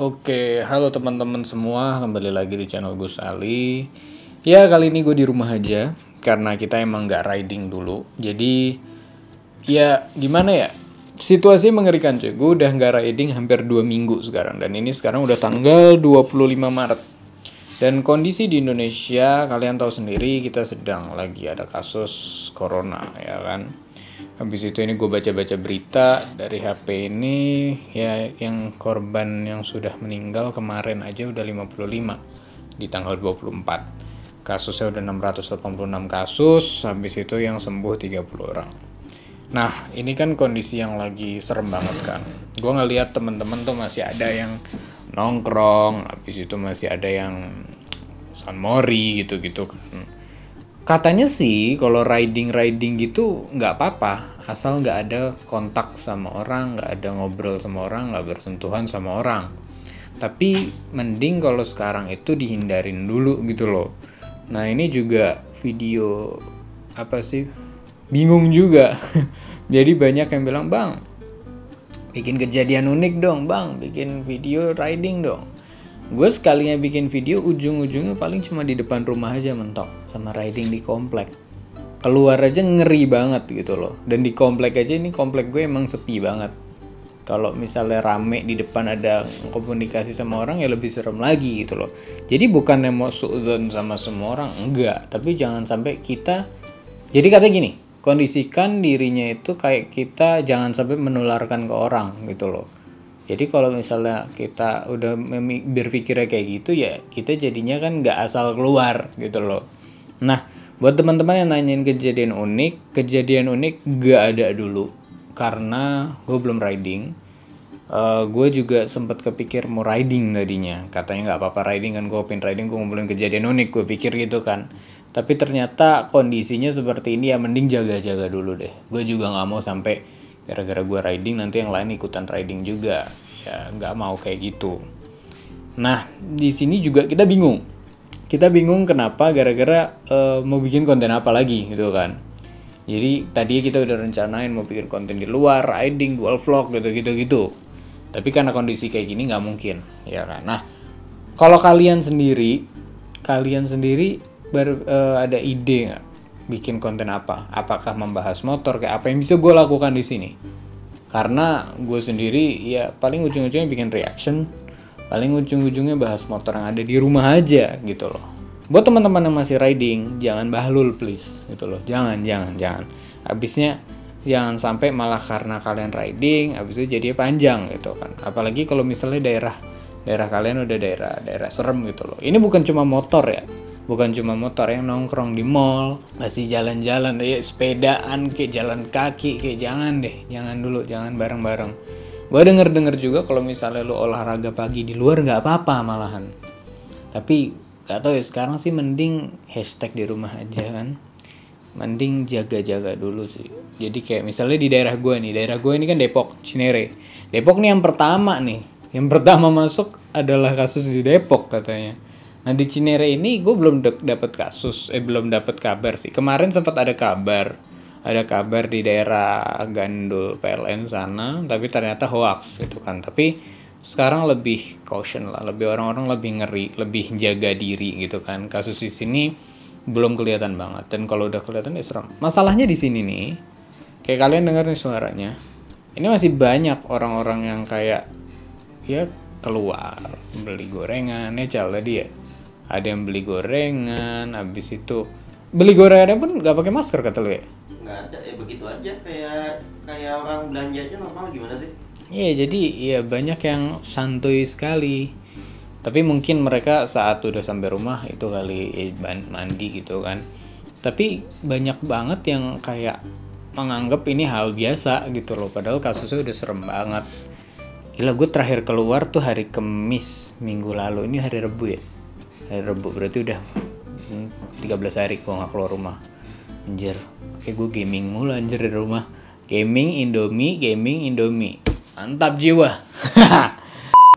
Oke, halo teman-teman semua, kembali lagi di channel Gus Ali. Ya, kali ini gue di rumah aja, karena kita emang nggak riding dulu. Jadi, ya gimana ya, situasi mengerikan cuy. Gue udah nggak riding hampir 2 minggu sekarang. Dan ini sekarang udah tanggal 25 Maret. Dan kondisi di Indonesia, kalian tahu sendiri, kita sedang lagi ada kasus corona, ya kan. Habis itu ini gue baca-baca berita dari HP ini, ya yang korban yang sudah meninggal kemarin aja udah 55 di tanggal 24. Kasusnya udah 686 kasus, habis itu yang sembuh 30 orang. Nah, ini kan kondisi yang lagi serem banget kan. Gue ngeliat temen-temen tuh masih ada yang nongkrong, habis itu masih ada yang sunmori gitu-gitu kan. Katanya sih kalau riding gitu nggak apa-apa, asal nggak ada kontak sama orang, nggak ada ngobrol sama orang, nggak bersentuhan sama orang. Tapi mending kalau sekarang itu dihindarin dulu gitu loh. Nah ini juga video apa sih? Bingung juga. Jadi banyak yang bilang, "Bang, bikin kejadian unik dong, Bang, bikin video riding dong." Gue sekalinya bikin video ujung-ujungnya paling cuma di depan rumah aja mentok sama riding di komplek. Keluar aja ngeri banget gitu loh. Dan di komplek aja, ini komplek gue emang sepi banget. Kalau misalnya rame di depan ada komunikasi sama orang ya lebih serem lagi gitu loh. Jadi bukannya mau suudzon sama semua orang, enggak. Tapi jangan sampai kita, jadi katanya gini, kondisikan dirinya itu kayak kita jangan sampai menularkan ke orang gitu loh. Jadi kalau misalnya kita udah berpikirnya kayak gitu ya kita jadinya kan nggak asal keluar gitu loh. Nah buat teman-teman yang nanyain kejadian unik nggak ada dulu karena gue belum riding. Gue juga sempat kepikir mau riding tadinya, katanya nggak apa-apa riding kan, gue pengen riding, gue ngumpulin kejadian unik, gue pikir gitu kan. Tapi ternyata kondisinya seperti ini ya mending jaga-jaga dulu deh. Gue juga nggak mau sampai gara-gara gue riding nanti yang lain ikutan riding juga, ya nggak mau kayak gitu. Nah di sini juga kita bingung kenapa gara-gara mau bikin konten apa lagi gitu kan. Jadi tadi kita udah rencanain mau bikin konten di luar, riding, dual vlog gitu. Tapi karena kondisi kayak gini nggak mungkin, ya kan. Nah kalau kalian sendiri baru ada ide nggak? Bikin konten apa? Apakah membahas motor kayak apa yang bisa gue lakukan di sini? Karena gue sendiri ya paling ujung-ujungnya bikin reaction, paling ujung-ujungnya bahas motor yang ada di rumah aja gitu loh. Buat teman-teman yang masih riding, jangan bahlul please gitu loh. Jangan. Habisnya jangan sampai malah karena kalian riding, habis itu jadi panjang gitu kan. Apalagi kalau misalnya daerah kalian udah daerah serem gitu loh. Ini bukan cuma motor ya. Bukan cuma motor yang nongkrong di mall, masih jalan-jalan, ya sepedaan kayak jalan kaki kayak jangan dulu, jangan bareng-bareng. Gue denger juga kalau misalnya lu olahraga pagi di luar nggak apa-apa malahan. Tapi nggak tahu ya sekarang sih mending hashtag di rumah aja kan. Mending jaga-jaga dulu sih. Jadi kayak misalnya di daerah gue ini kan Depok, Cinere. Depok nih yang pertama masuk adalah kasus di Depok katanya. Nah di Cinere ini gue belum dapat belum dapat kabar sih. Kemarin sempat ada kabar di daerah Gandul PLN sana, tapi ternyata hoax gitu kan. Tapi sekarang lebih caution lah, lebih orang-orang lebih ngeri, lebih jaga diri gitu kan. Kasus di sini belum kelihatan banget, dan kalau udah kelihatan ya serem. Masalahnya di sini nih, kayak kalian dengar nih suaranya, ini masih banyak orang-orang yang kayak ya keluar beli gorengan ya tadi ya. Ada yang beli gorengan, habis itu beli gorengannya pun nggak pakai masker kata lu ya? Nggak ada ya, begitu aja kayak orang belanja aja normal, gimana sih? Iya, jadi ya banyak yang santuy sekali. Tapi mungkin mereka saat udah sampai rumah itu kali mandi gitu kan. Tapi banyak banget yang kayak menganggap ini hal biasa gitu loh, padahal kasusnya udah serem banget. Gila, gue terakhir keluar tuh hari Kamis minggu lalu, ini hari Rabu ya. Hari Rabu berarti udah 13 hari gue gak keluar rumah. Anjir, kayak gue gaming mulu anjir di rumah. Gaming Indomie. Mantap jiwa.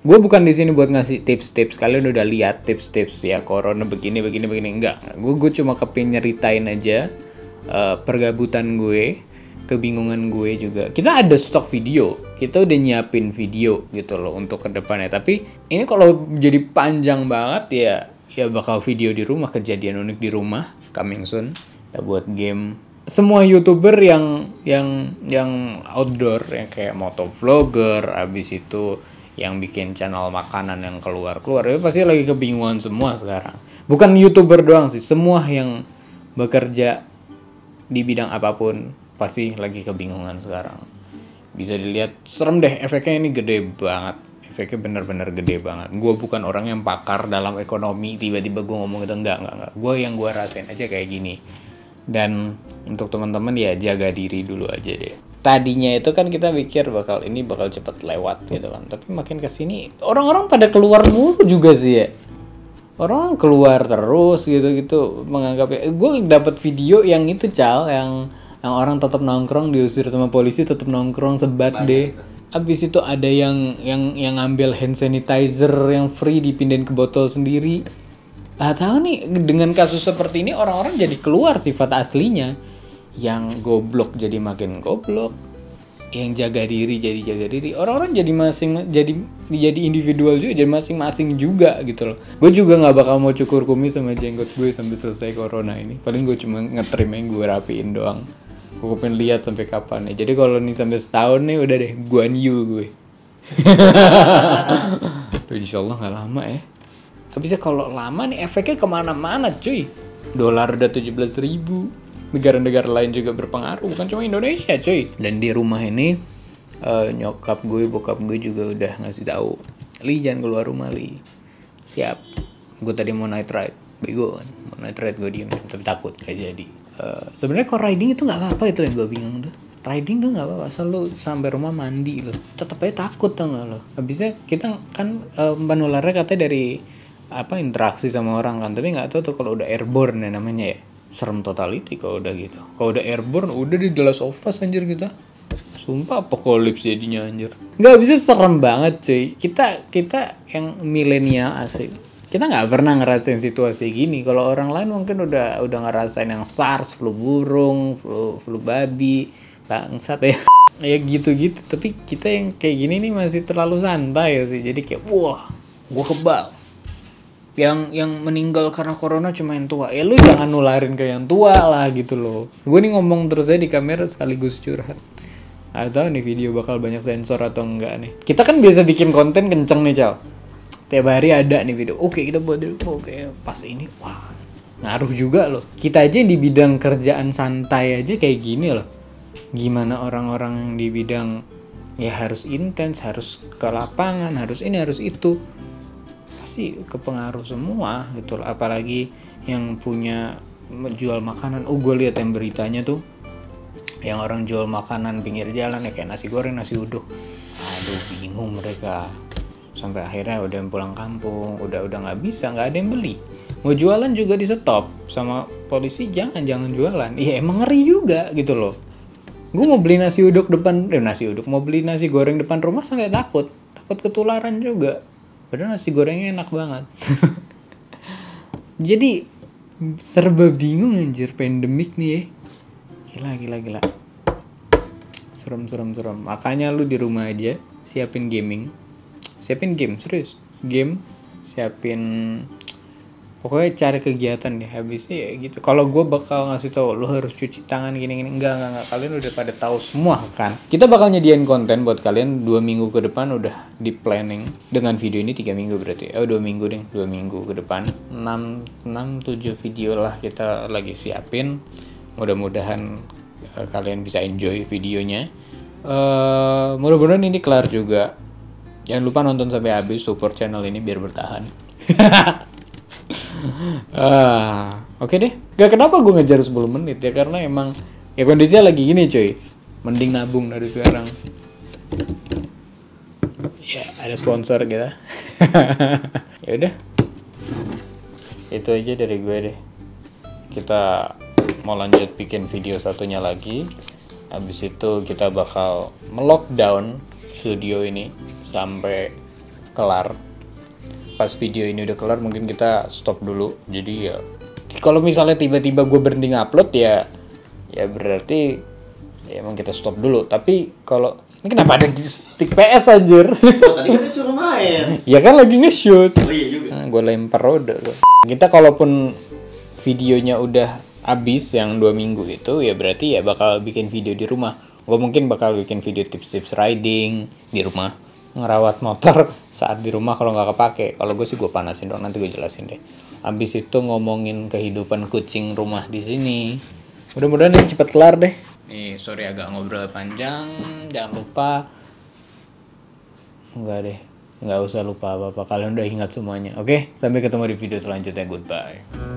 Gue bukan di sini buat ngasih tips-tips. Kalian udah lihat tips-tips ya corona begini enggak. Gue cuma kepin nyeritain aja pergabutan gue kebingungan gue juga. Kita ada stok video, kita udah nyiapin video gitu loh untuk kedepannya. Tapi ini kalau jadi panjang banget ya bakal video di rumah, kejadian unik di rumah, coming soon. Ya buat game. Semua YouTuber yang outdoor, yang kayak motovlogger, abis itu yang bikin channel makanan yang keluar ya pasti lagi kebingungan semua sekarang. Bukan YouTuber doang sih, semua yang bekerja di bidang apapun pasti lagi kebingungan sekarang. Bisa dilihat, serem deh, efeknya ini gede banget. Efeknya bener-bener gede banget. Gue bukan orang yang pakar dalam ekonomi, tiba-tiba gue ngomong itu, enggak. Gue rasain aja kayak gini. Dan untuk teman-teman ya jaga diri dulu aja deh. Tadinya itu kan kita pikir bakal cepet lewat gitu kan. Tapi makin kesini orang-orang pada keluar mulu juga sih ya. Orang keluar terus gitu menganggapnya. Gue dapat video yang itu yang orang tetap nongkrong diusir sama polisi, tetap nongkrong sebat deh. Abis itu ada yang ngambil hand sanitizer yang free dipindahin ke botol sendiri. Tahu nih, dengan kasus seperti ini orang-orang jadi keluar sifat aslinya. Yang goblok jadi makin goblok, yang jaga diri jadi jaga diri. Orang-orang jadi individual juga, jadi masing-masing juga gitu loh. Gue juga nggak bakal mau cukur kumis sama jenggot gue sampai selesai corona ini. Paling gue cuma ngetrim yang gue rapiin doang. Gue pengen lihat sampai kapan nih. Jadi kalau nih sampai setahun nih udah deh, gue new gue. Tuh, insya Allah nggak lama ya. Habisnya kalau lama nih efeknya kemana-mana cuy. Dolar udah 17.000. Negara-negara lain juga berpengaruh, bukan cuma Indonesia cuy. Dan di rumah ini bokap gue juga udah ngasih tahu, Li jangan keluar rumah Li. Siap. Gue tadi mau night ride, bego kan. Mau night ride gue diem, tapi takut gak jadi. Sebenarnya kalau riding itu nggak apa-apa, itu yang gue bingung tuh. Riding tuh nggak apa-apa, asal lu sampai rumah mandi lo. Tetap aja takut tuh nggak lo. Habisnya kita kan penularnya katanya dari interaksi sama orang kan, tapi nggak tahu tuh kalau udah airborne ya namanya ya. Serem totality kalau udah gitu. Kalau udah airborne udah di The Last of Us anjir kita. Sumpah apocalypse jadinya anjir. Nggak bisa, serem banget cuy. Kita yang milenial asik. Kita nggak pernah ngerasain situasi gini. Kalau orang lain mungkin udah ngerasain yang SARS, flu burung, flu babi, bangsat ya. Ya gitu-gitu. Tapi kita yang kayak gini nih masih terlalu santai sih. Jadi kayak wah, gua kebal. Yang meninggal karena corona cuma yang tua. Lu jangan nularin ke yang tua lah gitu loh. Gue nih ngomong terus aja di kamera sekaligus curhat. Atau nih video bakal banyak sensor atau enggak nih. Kita kan biasa bikin konten kenceng nih Cal. Tiap hari ada nih video. Oke kita buat dulu. Oke pas ini wah ngaruh juga loh. Kita aja di bidang kerjaan santai aja kayak gini loh. Gimana orang-orang yang di bidang ya harus intens, harus ke lapangan, harus ini, harus itu. Pasti kepengaruh semua gitu loh. Apalagi yang punya jual makanan. Gue lihat yang beritanya tuh yang orang jual makanan pinggir jalan ya kayak nasi goreng, nasi uduk. Aduh bingung mereka. Sampai akhirnya udah pulang kampung, udah nggak bisa, nggak ada yang beli. Mau jualan juga di stop sama polisi, jangan jualan. Iya emang ngeri juga gitu loh. Gue mau beli nasi uduk mau beli nasi goreng depan rumah sampai takut ketularan juga. Padahal nasi gorengnya enak banget. Jadi serba bingung anjir pandemik nih ya. Gila. Serem. Makanya lu di rumah aja siapin game, serius. Game, siapin pokoknya cari kegiatan deh habisnya ya gitu. Kalau gue bakal ngasih tahu lu harus cuci tangan gini enggak, kalian udah pada tahu semua kan. Kita bakal nyediain konten buat kalian 2 minggu ke depan, udah di planning dengan video ini 3 minggu berarti. 2 minggu deh, 2 minggu ke depan 6-7 video lah kita lagi siapin. Mudah-mudahan kalian bisa enjoy videonya. Mudah-mudahan ini kelar juga. Jangan lupa nonton sampai habis, support channel ini biar bertahan. Oke deh. Gak kenapa gue ngejar 10 menit ya, karena emang ya kondisinya lagi gini cuy. Mending nabung dari sekarang. Ya ada sponsor gitu. Ya udah. Itu aja dari gue deh. Kita mau lanjut bikin video satunya lagi. Habis itu kita bakal melockdown studio ini sampai kelar. Pas video ini udah kelar mungkin kita stop dulu. Jadi ya kalau misalnya tiba-tiba gue berhenti ngupload ya berarti Ya emang kita stop dulu. Tapi kalau ini kenapa ada stick PS anjir? Oh, tadi kita suruh main. Ya kan lagi nge-shoot. Oh iya juga. Nah, gue lempar roda loh. Kita kalaupun videonya udah habis yang 2 minggu itu, ya berarti ya bakal bikin video di rumah. Gue mungkin bakal bikin video tips-tips riding di rumah, ngerawat motor saat di rumah kalau nggak kepake. Kalau gue sih gue panasin dong, nanti gue jelasin deh. Habis itu ngomongin kehidupan kucing rumah di sini. Mudah-mudahan ini cepet kelar deh. Nih, sorry agak ngobrol panjang. Jangan lupa. Enggak deh. Nggak usah lupa apa-apa. Kalian udah ingat semuanya. Oke, sampai ketemu di video selanjutnya. Goodbye.